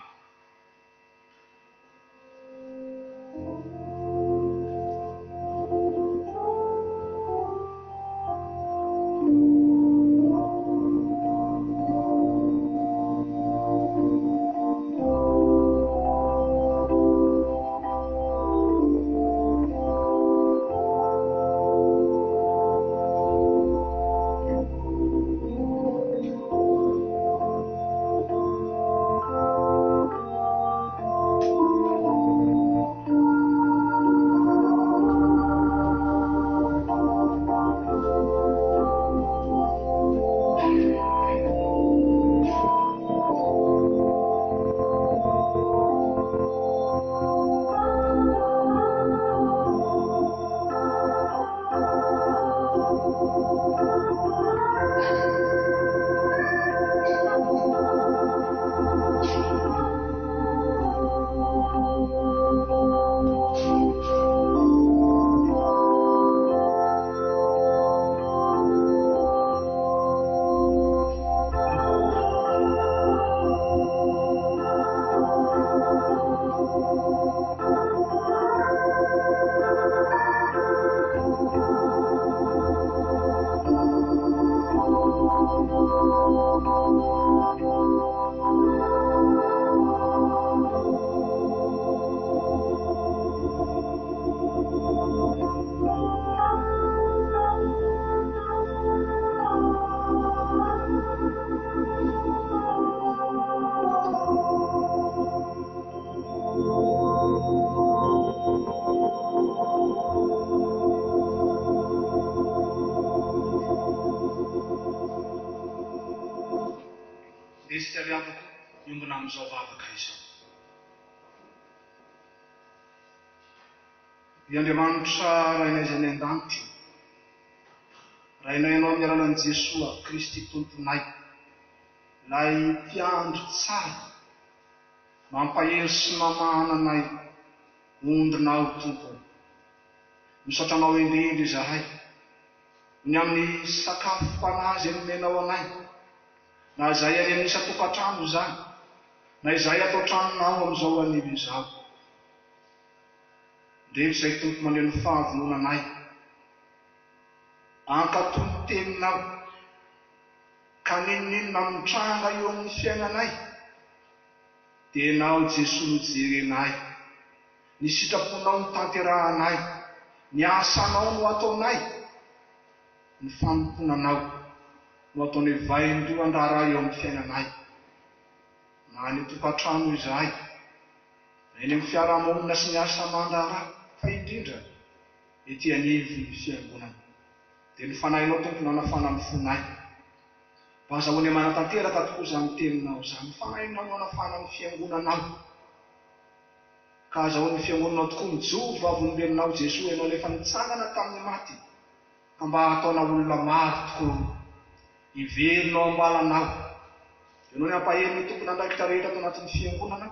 Ariavako iombona amin'izao vavaka izao. I Andriamanitra rainay izay ny an-danitra, rainay ianao amin'ny alalan'i Jesoa Kristy tomponay, lay mpiandry tsara, mampahery sy mamana anay ondrinao Tompo. Misotranao indrindra izahay, ny amin'ny sakafo fanazy nomenao anay, na izay any amin'ny isa-tokantrano izany, na izay atao tranonao amin'izao anio izao. Ndreto izay Tompo maneho ny fahavonona anay, ankatoy ny teninao, ka ninonina mitranga eo amin'ny fiainanay, dia ianao Jesoa no jerenay, ny sitraponao no tanterahanay, ny asanao no ataonay, ny fanomponanao no ataonay vain-doha andrara eo amin'ny fiainanay. Na ny tokantrano izahay, na eny amin'ny fiarahamonina sy ny asa aman-draharaha, fa indrindra ety anivy ny fiangonana. Dia ny fanahinao Tompo nanafana ny fonay, mba azahoany manatanteraka tokoa izany teninao izany. Ny fanahinao nanafana ny fiangonanao, ka azahoany fiangonanao tokoa mijoro vavolombelonao Jesoa, ianao lefa nitsangana tamin'ny maty, ka mba ataona olona maro tokoa iverinao ambalanao. Ianao ny ampahery ny tompona andraikitra rehetra ato anatin'ny fiangonana,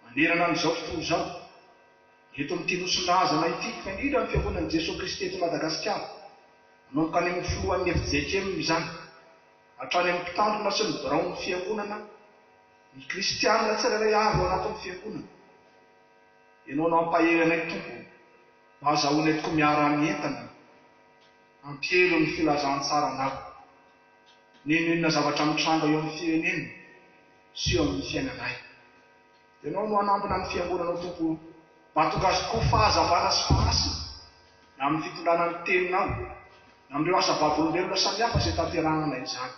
manerana amin'izao tontolo izao, eto amin'ity nosin-drazana ity, fa indrindra amin'ny fiangonan'i Jesoa Kristy eto Madagasikara, manomboka any amin'ny filohan'ny FJKM izany, hatrany amin'ny mpitandrina sy ny biraon'ny fiangonana, ny kristianina tsirairay avy ao anatin'ny fiangonana. Ianao no ampahery anay Tompo, mba azahoanay tokoa miara-mientana, ampielo ny filazantsaranao, ninonina zavatra mitranga eo amin'ny firenena sy eo amin'ny fiainanay. Ianao no anambona ny fiangonanao Tompo, mba tonga azy koa fahazavana sy fahasina, na amin'ny fitondrana ny teninao, na amin'ireo asa vavolombelona samihafa izay tanterahana izany.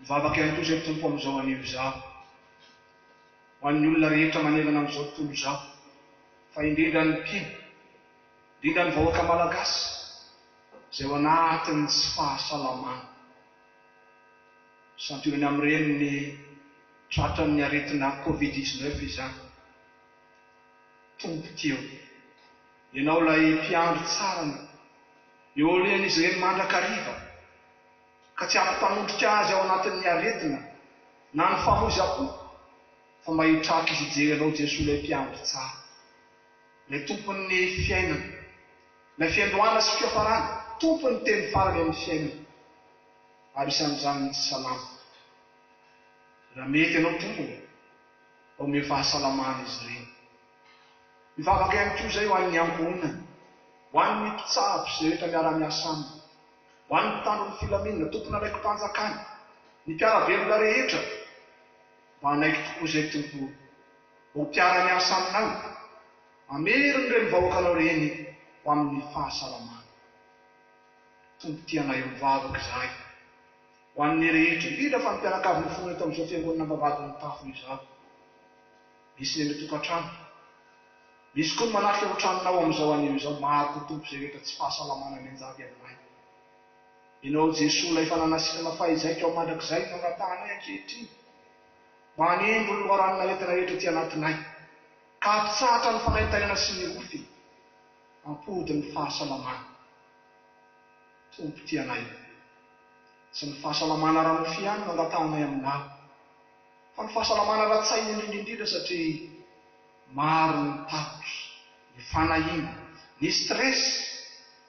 Mivavaka ihany koa izay Tompo amin'izao anio izao, ho an'ny olona rehetra manerana amin'izao tontolo izao, fa indrindra ny mpino, indrindra ny vahoaka malagasy, izay ao anatiny tsy fahasalamana. Santionany amin'ireny ny tratran'ny aretina Covid-19 izany. Tompo teo, ianao ilay mpiandry tsarany, eo alehan'izy ireny mandrakariva, ka tsy ampitanondrika azy ao anatin'ny aretina, na ny famoiza-po, fa mba hitraka izy hijery anao Jesoa ilay mpiandry tsara, ilay tompon'ny fiainana, ilay fiandohana sy fiafarana, tompony teny farany amin'ny fiainana, ary isan'izany ny tsy salama. Raha mety ianao Tompo, ome fahasalamana izy ireny. Mivavaka ihany koa izay ho an'ny ankohonana, ho an'ny mpitsabo sy rehetra miara-miasa aminy, ho an'ny mpitandron'ny filaminana, tompona raiky mpanjakana, ny mpiara-belona rehetra, mba anaiky tokoa izay Tompo, ho mpiara-miasa aminao, ameriny ireny vahoakanao reny ho amin'ny fahasalamana. Tompo tianay mivavaka izahay, ho an'ny rehetra, indrindra fa ny mpianakavy ny fony eto amin'izao fiangonana Ambavahadimitafo izao. Misy ny tokantrano, misy koa ny manafika ho tranonao amin'izao anio izao, maro Tompo izay rehetra tsy fahasalamana ny anjavy aminay. Ianao Jesoa ilay efa nanasitrana fahizaika ao mandrakizay no angatanay ankehitriny, mba hanendro ny loharanona rehetra ty anatinay, ka ampitsahatra ny fanahintenana sy ny rofy, ampody ny fahasalamana. Tompo tianay, tsy ny fahasalamana ara-mofy ihany no angatanay aminao, fa ny fahasalamana ara-tsaina indrindra satria maro ny tahotra, ny fanahina, ny stress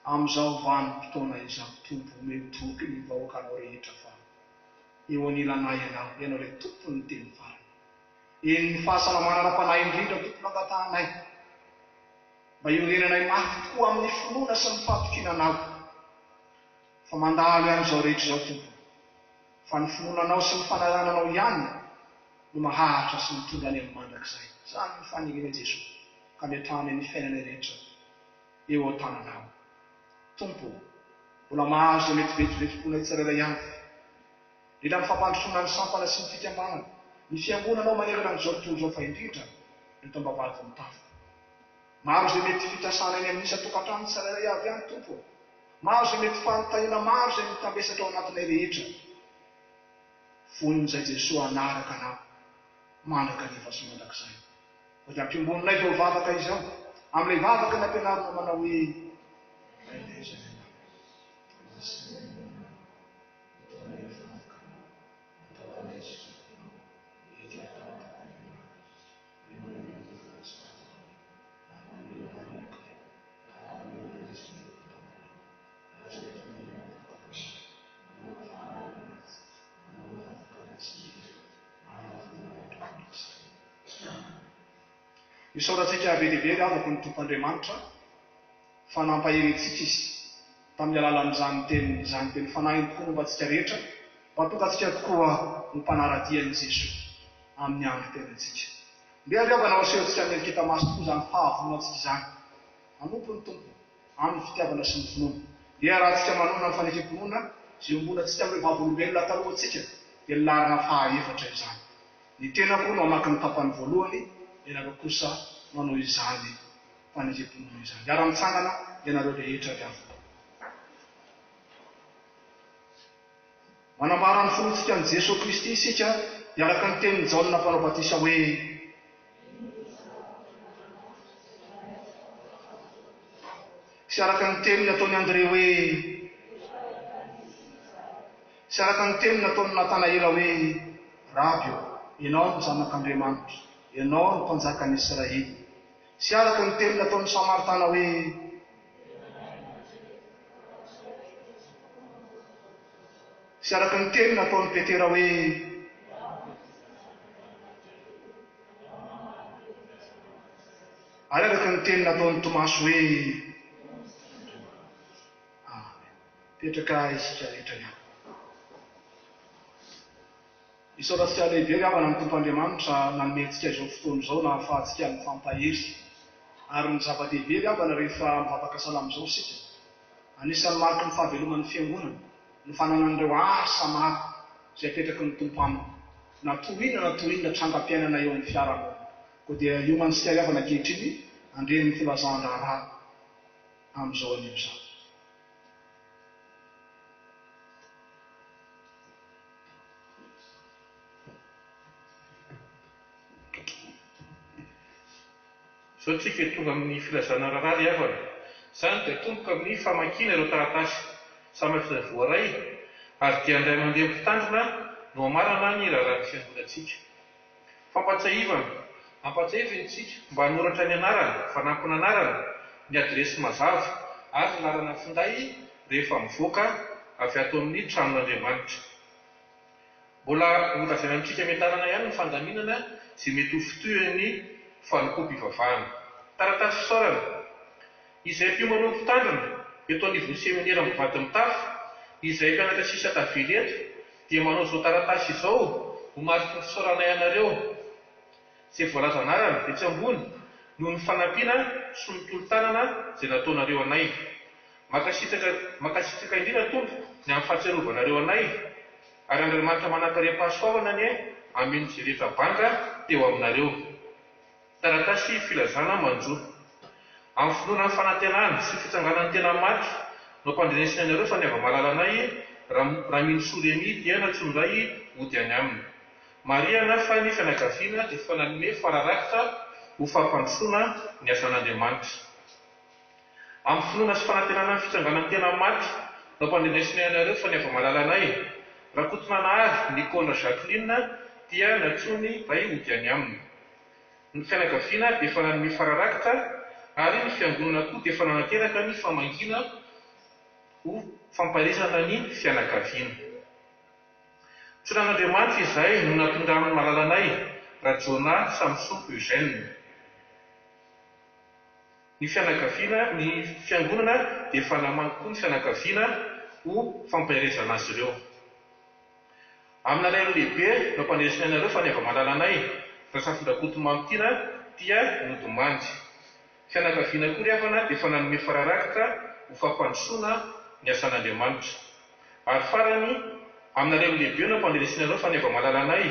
amin'izao vanim-potoana izao. Tompo metoky ny vahoakanao rehetra fa eo anilanay ianao, ianao ilay tompony teny farany. Eny ny fahasalamana ara-panahy indrindra Tompo nangatanay, mba iorenanay mafy tokoa amin'ny finoana sy ny fahatokinanao, fa fa mandalo ihanyzao rehetra zao Tompo. Fa ny finoananao sy ny fanarananao ihany no maharitra sy mitondra any amin'ny mandrakizay. Zany ny fanegena Jesosy ka miatrany ny fiainana rehetra eo an-tananao. Tompo, mbola mahazo zay mety vetivetimpona tsirairay ihany. Ila amin'ny fampandrosoana ny sampana sy ny fikambanana. Ny fiangonanao manerana amin'izao tontolo izao fa indrindra eto Ambavahadimitafo. Maro zay mety fitrasana eny amin'ny isa-tokantrano tsirairay avy ihany Tompo. Maro zay mety fanontaniana maro zay mitambesatra ao anatinay rehetra. Vonin'izay Jesosy anaraka anao mandraka nefa sy mandrakizay. Dia ampiamboninay vao vavaka izao, amin'ilay vavaka nampianarina manao hoe isaorantsika be lehibe avako ny Tompoandriamanitra fa nampaherentsika izy tamin'ny alalan'izany teny fanahy ny tokonombantsika rehetra mba tongatsika tokoa ho mpanaradian'i Jesosy amin'ny andro tenantsika. Ndeha riavana asehontsika miarikita maso tokoa izany fahavonantsika izany. Manompo ny Tompo amin'ny fitiavana sy ny finoana. Ndeha rahantsika manona ny fanefem-pinoana izay ombonantsika amin'ny Vavolombelon'ny talohantsika dia larina faha-efatra izany. Ny tena koa no amaky ny tapany voalohany, ianareo kosa manao izany fanefem-pinoana izany. Miara-mitsangana ianareo rehetra avy avy. Manambara ny fonontsika an'i Jesosy Kristy isika iaraka ny tenin'ny Jaona mpanao batisa hoe sy araka ny teniny ataony André hoe sy araka ny teniny ataony Natanaela hoe Rabio, ianao ny zanak'Andriamanitra, ianao ny mpanjakan'i Israely. Sy araka ny teniny ataony Samaritana hoe sy araka ny teniny ataony Petera hoe ary araka ny teniny ataony Tomasy hoe petraka isika rehetra ihany. Isaorantsika lehibe avana amin'ny Tompoandriamanitra nanomentsika izao fotoana izao na ahafahantsika mifampahery. Ary ny zava-dehibe avana rehefa mivavaka salama izao isika. Anisan'ny mariky ny fahaveloman'ny fiangonana ny fananan'ireo asa maro izay apetraky ny Tompo aminy. Na toinona trangam-piainana eo amin'ny fiarahamonina. Koa dia io mantsika avana ankehitriny andreny ny filazan-draharaha amin'izao anio izao. Zao tsika tonga amin'ny filazana rahary avana. Izany dia tomboka amin'ny famakiana ireo taratasy samy hafa voaray ary dia andray mandeha mpitandrina no amarana ny raharan'ny fiangonantsika. Ampatsahivana mba hanoratra ny anarana, fanampiny anarana, ny adresy mazava ary ny anarana finday rehefa mivoaka avy ato amin'ny tranon'Andriamanitra. Mbola nolazaina antsika miantarana ihany ny fandaminana izay mety ho fitohan'ny Fanompoam-pivavahana. Taratasy fisaorana izay mpiomana mpitandrina eto anivon'ny seminaire Ambavahadimitafo izay mpianatra sisa tavely eto dia manao izao taratasy izao ho mariky ny fisaorana ianareo. Izay voalaza anarana etsy ambony noho ny fanampiana sy ny tolo-tanana izay nataonareo anay. Makasitraka indrindra Tompo ny amin'ny fahatsiarovanareo anay ary Andriamanitra manankaream-pahasoavana ny aminy izay rehetra banga teo aminareo. Taratasy filazana manjo amin'ny finoana ny fanantenana sy fitsanganan'ny tena maty no mpandrenesina anareo fa ny ava-malalanay raha mino soreny dia natsondray ody any aminy. Mariana fa ny fianakaviana dia fananome fararakitra ho fampandrosoana ny asan'Andriamanitra. Amin'ny finoana sy fanantenana ny fitsanganan'ny tena maty no mpandrenesina anareo fa ny ava-malalanay Rakotonanahary Nicola Jacqueline dia natsony ray ody any aminy. Ny fianakaviana dia fananome fararakitra ary ny fiangonana koa dia fananateraka ny famangina ho famparizana ny fianakaviana. Tsoran'Andriamanitra izay no natondra amin'ny malalanay Rajona Samson Eugène. Ny fiangonana dia fanamany koa ny fianakaviana ho fampahirezana azy ireo. Amina ray lehibe no mpanderisina anareo fa ny ava-malala anay rasafindrakoto mamitiana tia nodomandy. Fianakaviana koa riavana dia fananome fararakitra ho fampandrosoana ny asan'Andriamanitra. Ary farany amina ray lehibe no mpanderisina anareo fa ny ava-malala anay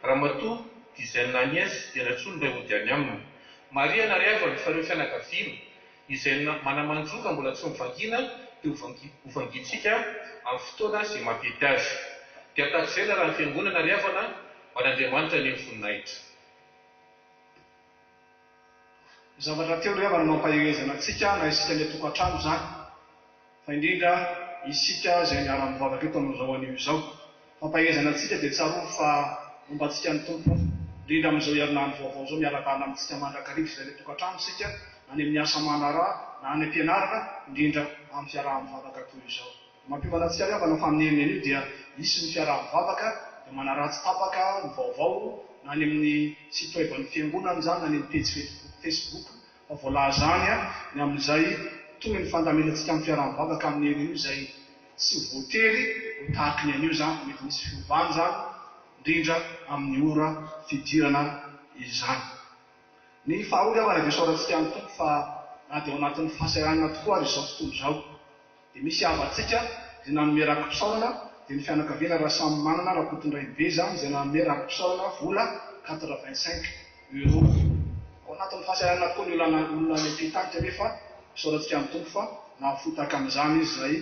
raha matoa dizaine Agnès dia natsoa ny ray ody any aminy. Maria na riavana fareo fianakaviana izay manamanjoka mbola tsy mivangina dia hovangitsika amin'ny fotoana izay mampety azy. Dia tahak'izay raha ny fiangonana riavana ho an'Andriamanitra ny voninahitra. Zavatra teo riavana mampahirezana antsika na isika ny tokantrano zany, fa indrindra isika izay miara-mivavaka eto amin'izao anio izao. Mampahirezana antsika dia tsaro fa momba antsika ny Tompo, indrindra amin'izao herinandro vaovao izao miarakana amintsika mandrakariva izay ny tokantrano isika, na ny amin'ny asa manara na ny ampianarana, indrindra amin'ny fiaraha-mivavaka toy izao. Mampiomana antsika riavana fa amin'ny eniny io dia misy ny fiaraha-mivavaka dia manaratsy tapaka ny vaovao na ny amin'ny site web ny fiangonana zany na ny page Facebook fa voalazany ny amin'izay toy ny fandamenantsika amin'ny fiaraha-mivavaka amin'ny eniny io izay tsy voatery ho tahaka ny an'io zany, mety misy fiovany zany indrindra amin'ny ora fidirana izany. Ny faharoa riavana dia sorantsika ny Tompo fa na dia ao anatin'ny fahasahiranana tokoa ary izao tontolo izao. Dia misy havatsika izay nanome rakim-pisaorana dia ny fianakaviana raha samy manana rakotondray be zany izay nanome rakim-pisaorana vola 85 euro. Ao anatin'ny fahasahiranana tokoa ny olona ny ampitanitra rehefa sorantsika ny Tompo fa nahafotaka amin'izany izy izay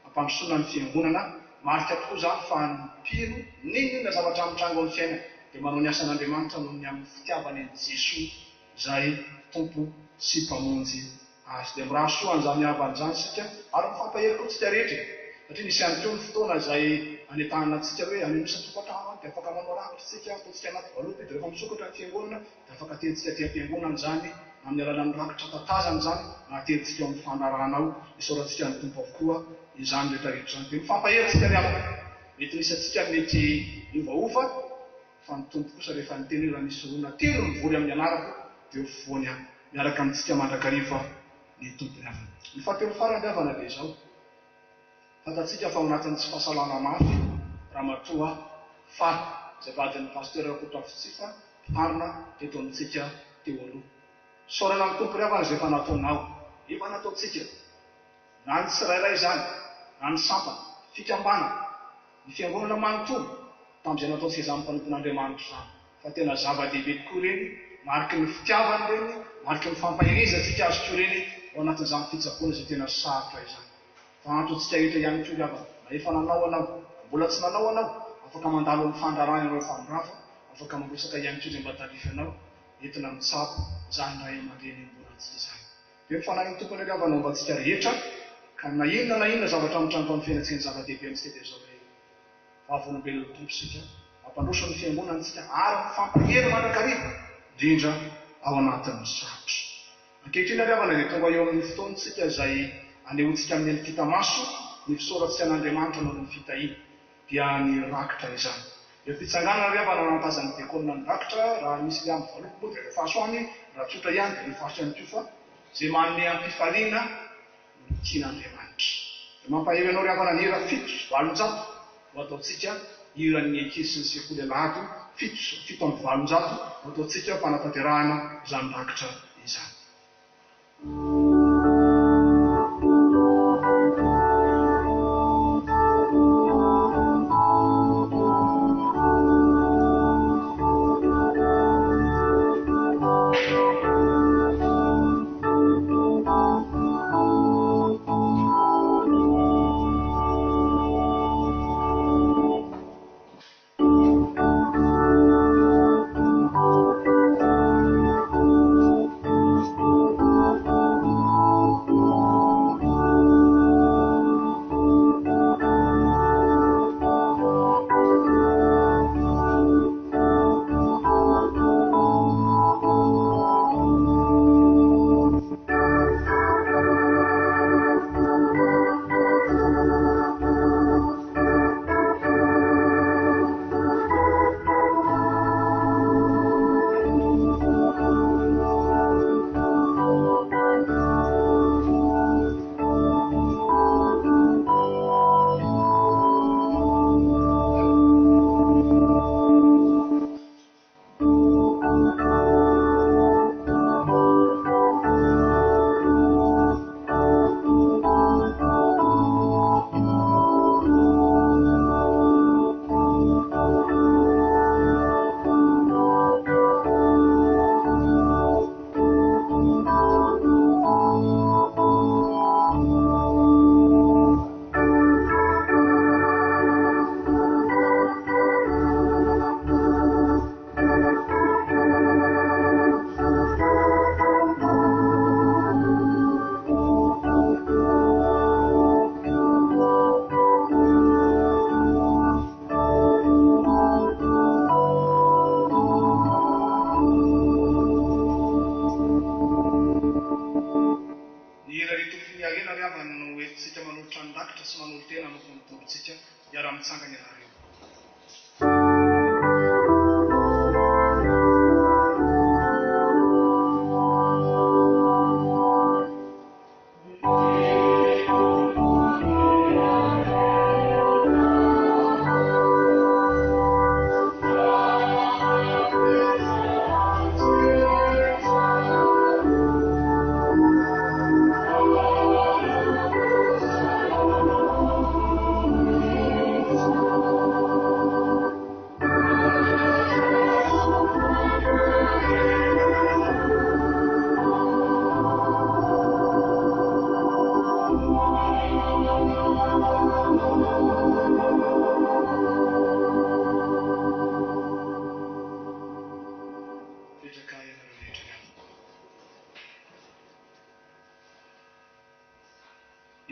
ampandrosoana ny fiangonana. Marika tokoa zany fa ny mpino ninona zavatra mitrango amin'ny fiainana dia manao ny asan'Andriamanitra noho ny amin'ny fitiavany an'i Jesoa izay Tompo sy mpamonjy azy. Dia miraha soa an'izany havan'izany isika ary mifampahery koa tsika rehetra, satria nisy ihany koa ny fotoana izay anentanana antsika hoe anomisa tokantrano dia afaka manao rakitra tsika, ataontsika anaty valopy dia rehefa misokatra ny fiangonana dia afaka tentsika tia fiangonana zany amin'ny alalan'ny rakitra tatazana zany na tentsika amin'ny fanarana ao. Isaorantsika ny Tompo avokoa izany rehetrarehetra zany. Dia mifampahery tsika riavana, mety misy atsika mety iovaova fa ny Tompo kosa rehefa niteny raha misy olona telo mivory amin'ny anarako dia ofovoany miaraka amintsika mandrakariva ny Tompo riavana. Ny fahatelo farany riavana dia izao, fantatsika fa ao anatin'ny tsy fahasalana mafy raha matoa faly izay vadin'ny pasteur Rakoto Afitsifa mpiharina teto amintsika teo aloha. Saorana ny Tompo riavana izay efa nataonao, efa nataontsika na ny tsirairay zany na ny sampana fikambana ny fiangonana manontolo tamin'izay nataontsika izany mpanompon'Andriamanitra zany. Fa tena zava-dehibe tokoa reny, mariky ny fitiavany reny, mariky ny fampahirizantsika azy toa reny ao anatin'izany fitsaboana izay tena sarotra izany. Fa antontsika rehetra ihany koa riavana, na efa nanao anao, mbola tsy nanao anao, afaka mandalo amin'ny fandarana ianao fandrafa, afaka mambosaka ihany koa izay mba talify anao entina mitsabo zany ray aman-dreny amborantsika izany. Dia mifanahin'ny Tompo ny riavana momba antsika rehetra ka na inona zavatra mitrango amin'ny fiainantsika ny zava-dehibe amintsika dia izao hoe Vavolombelon'ny Tompo sika, mampandroso ny fiangonana antsika ary mifampahery mandrakariva indrindra ao anatin'ny sarotra. Ankehitriny riavana dia tonga eo amin'ny fotoantsika izay anehoantsika amin'ny nikita maso ny fisoratsika an'Andriamanitra noho ny fitahiana dia ny rakitra izany. Eo fitsanganana riavana nantazan'ny diakonina ny rakitra raha misy ny amin'ny valopy dia rehefa asoany raha tsotra ihany dia rehefa aso ihany koa fa izay manome ampifaliana no tian'Andriamanitra. Dia mampahery anao riavana ny hira 700 ho ataontsika hiran'ny ankizy sy ny sekoly Alahady 700 ho ataontsika fanatanterahana izany rakitra izany. mitsangana ianareo.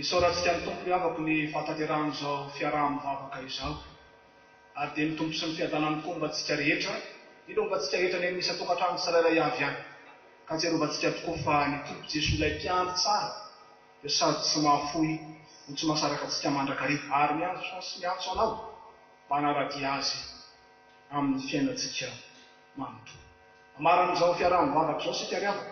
Isaorantsika ny Tompo miavaka ny fahataterahana izao fiaraha-mivavaka izao, ary dia ny Tompo sy ny fiadanany koa mba antsika rehetra, indro mba antsika rehetra ny misy atokantrano tsirairay avy ihany, ka tserovantsika tokoa fa ny Tompo Jesoa ilay mpiandry tsara dia sady tsy mahafoy no tsy mahasaraka antsika mandrakariva, ary miantso sy miantso anao mba hanaradia azy amin'ny fiainantsika manontolo. Amaran'izao fiaraha-mivavaka izao sika riavaka,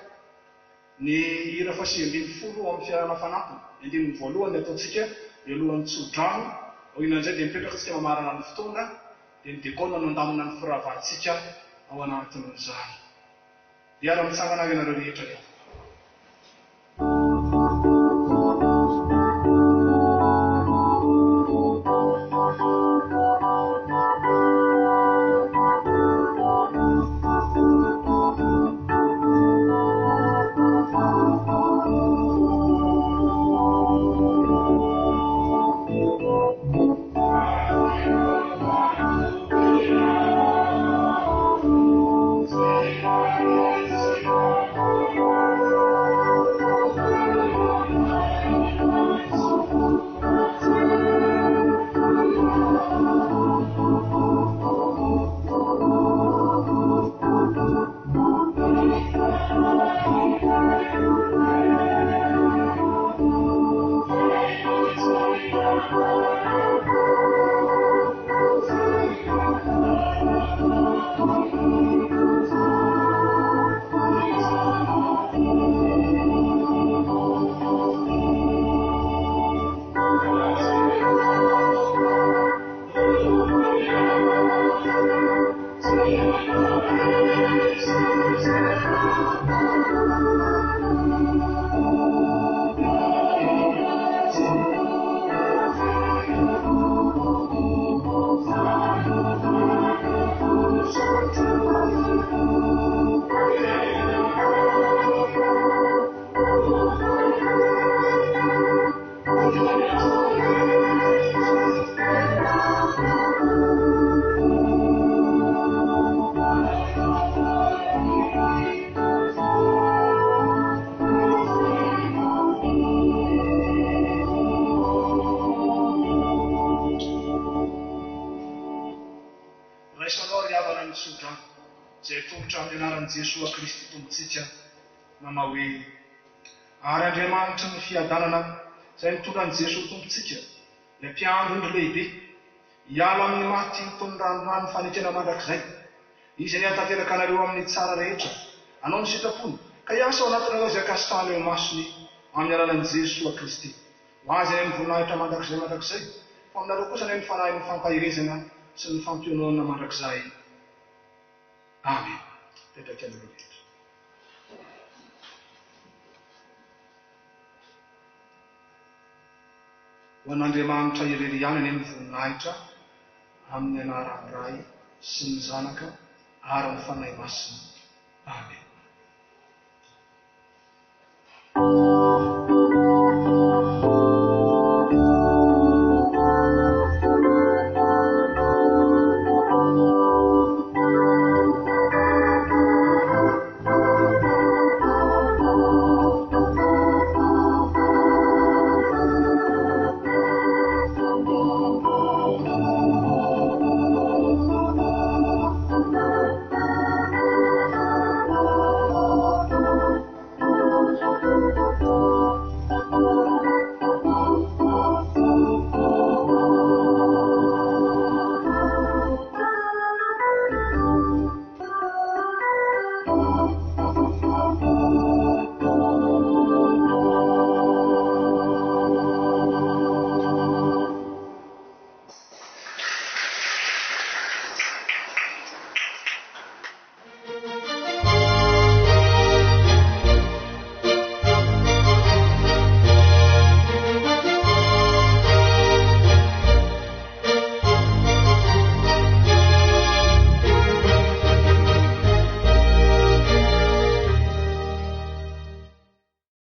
ny hira fasiambinifolo amin'ny fiarahana fanampiny, andininy voalohany ataontsika mialohan'ny tsodrano, ao inan'izay dia mipetraka tsika mamarana ny fotoana, dia ny dekona no andamina ny firavantsika ao anatin'izany. Dia ara-mitsangana azy ianareo rehetra riavaka. Zay tongotra amin'ny anaran'i Jesoa Kristy Tompontsika manao hoe: ary Andriamanitry ny fiadanana izay nitondra an'i Jesoa Tompontsika, ilay mpiandro indro lehibe, hiala amin'ny maty toy ny ranoray ny fanekena mandrakizay, izay hatanteraka anareo amin'ny tsara rehetra, anao ny sitrapony, ka hiasa ao anatinareo izay kasitahana eo masony amin'ny alalan'i Jesoa Kristy. Ho azy any amin'ny voninahitra mandrakizay, fa aminareo kosa ny fanahy ny fampahirezana sy ny fampionoana mandrakizay. Amen. Petraka anareo rehetra. Ho an'Andriamanitra irery ihany any amin'ny voninahitra, amin'ny anaran'ny Ray sy ny Zanaka ary ny fanahy masina. Amen.